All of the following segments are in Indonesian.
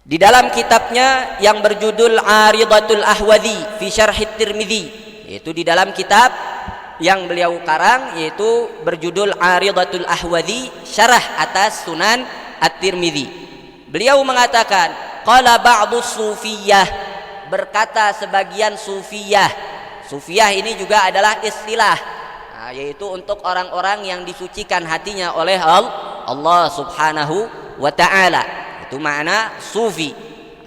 Di dalam kitabnya yang berjudul Aridatul Ahwadhi fi Syarh Tirmidzi, yaitu di dalam kitab yang beliau karang yaitu berjudul Aridatul Ahwadhi syarah atas Sunan At-Tirmidzi. Beliau mengatakan, qala ba'du sufiyah, berkata sebagian sufiyah. Sufiyah ini juga adalah istilah, yaitu untuk orang-orang yang disucikan hatinya oleh Allah Subhanahu wa ta'ala. Itu makna sufi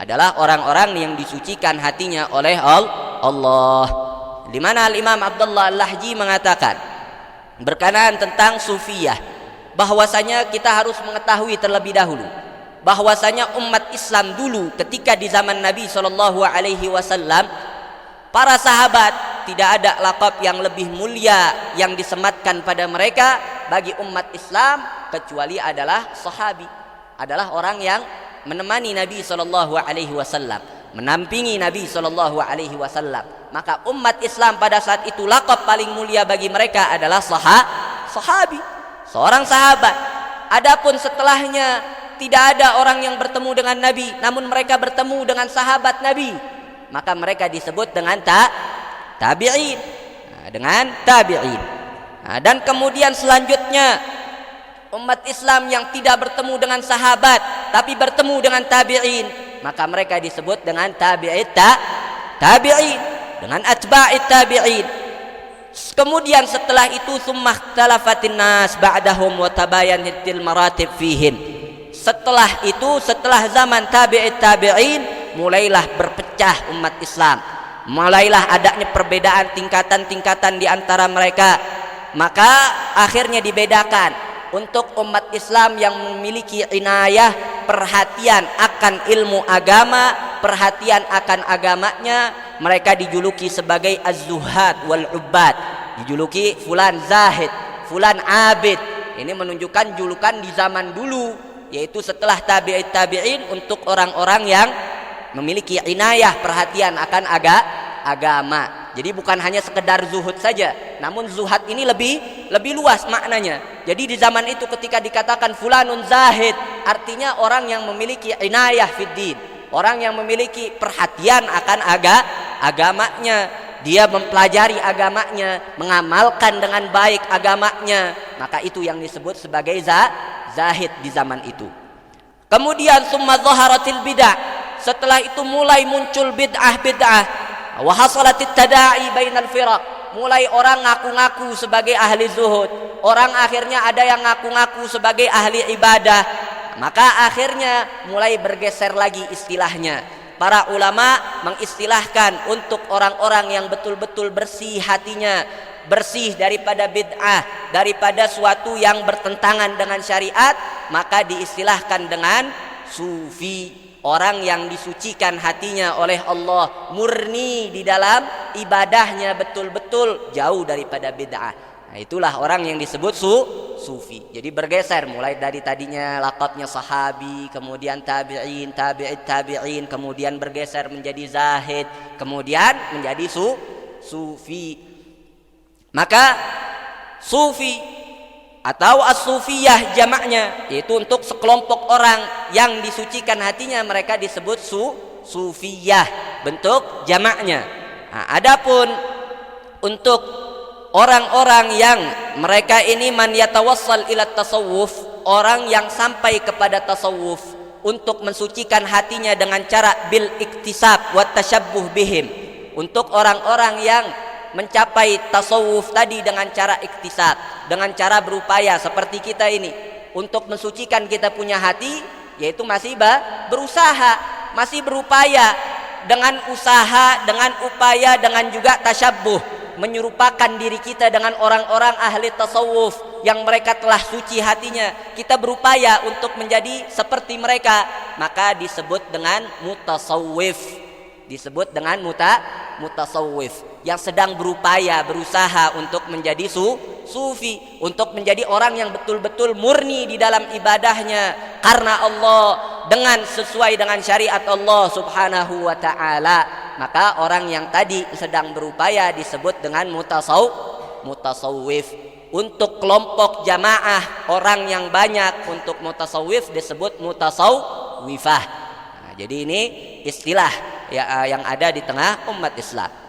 adalah orang-orang yang disucikan hatinya oleh Allah. Di mana Al-Imam Abdullah Al-Lahji mengatakan berkenaan tentang sufiyah, bahwasanya kita harus mengetahui terlebih dahulu bahwasanya umat Islam dulu ketika di zaman Nabi SAW, para sahabat tidak ada laqab yang lebih mulia yang disematkan pada mereka bagi umat Islam kecuali adalah sahabi, adalah orang yang menemani Nabi SAW, menampingi Nabi SAW. Maka umat Islam pada saat itu laqab paling mulia bagi mereka adalah sahabi, seorang sahabat. Adapun setelahnya tidak ada orang yang bertemu dengan Nabi, namun mereka bertemu dengan sahabat Nabi, maka mereka disebut dengan tabi'in, dengan tabi'in. Dan kemudian selanjutnya umat Islam yang tidak bertemu dengan sahabat tapi bertemu dengan tabi'in, maka mereka disebut dengan tabi'in, dengan atba'it tabi'in. Kemudian setelah itu summa ikhtalafatin nas ba'dahum wa tabayanatil maratib fihim. Setelah itu, setelah zaman tabi'it tabi'in, mulailah berpecah umat Islam, mulailah adanya perbedaan tingkatan-tingkatan di antara mereka. Maka akhirnya dibedakan untuk umat Islam yang memiliki inayah, perhatian akan ilmu agama, perhatian akan agamanya, mereka dijuluki sebagai az-zuhad wal ubbad, dijuluki fulan zahid, fulan abid. Ini menunjukkan julukan di zaman dulu, yaitu setelah tabi'it tabi'in untuk orang-orang yang memiliki inayah, perhatian akan agama. Jadi bukan hanya sekedar zuhud saja, namun zuhad ini lebih luas maknanya. Jadi di zaman itu ketika dikatakan fulanun zahid, artinya orang yang memiliki inayah fiddin, orang yang memiliki perhatian akan agamanya, dia mempelajari agamanya, mengamalkan dengan baik agamanya, maka itu yang disebut sebagai zahid di zaman itu. Kemudian summa dhaharatil bid'ah, setelah itu mulai muncul bid'ah, wa hasalatit tada'i bainal firaq, mulai orang ngaku-ngaku sebagai ahli zuhud, orang akhirnya ada yang ngaku-ngaku sebagai ahli ibadah. Maka akhirnya mulai bergeser lagi istilahnya. Para ulama mengistilahkan untuk orang-orang yang betul-betul bersih hatinya, bersih daripada bid'ah, daripada suatu yang bertentangan dengan syariat, maka diistilahkan dengan sufi. Orang yang disucikan hatinya oleh Allah, murni di dalam ibadahnya, betul-betul jauh daripada bid'ah. Nah, itulah orang yang disebut sufi. Jadi bergeser mulai dari tadinya laqabnya sahabi, kemudian tabi'in, tabi'it tabi'in, kemudian bergeser menjadi zahid, kemudian menjadi sufi. Maka sufi atau as-sufiyah jamaknya, yaitu untuk sekelompok orang yang disucikan hatinya, mereka disebut sufiyah, bentuk jamaknya. Nah, adapun untuk orang-orang yang mereka ini man yatawassal ila tasawuf, orang yang sampai kepada tasawuf untuk mensucikan hatinya dengan cara bil iktisab wa tasyabbuh bihim, untuk orang-orang yang mencapai tasawuf tadi dengan cara iktisab, dengan cara berupaya seperti kita ini untuk mensucikan kita punya hati, yaitu masih berusaha, masih berupaya dengan usaha, dengan upaya, dengan juga tasyabbuh, menyerupakan diri kita dengan orang-orang ahli tasawuf yang mereka telah suci hatinya. Kita berupaya untuk menjadi seperti mereka, maka disebut dengan mutasawwif, disebut dengan mutasawwif, yang sedang berupaya, berusaha untuk menjadi sufi, untuk menjadi orang yang betul-betul murni di dalam ibadahnya karena Allah, dengan sesuai dengan syariat Allah Subhanahu wa ta'ala. Maka orang yang tadi sedang berupaya disebut dengan mutasawwif. Untuk kelompok jamaah orang yang banyak, untuk mutasawwif disebut mutasawwifah. Jadi ini istilah ya, yang ada di tengah umat Islam.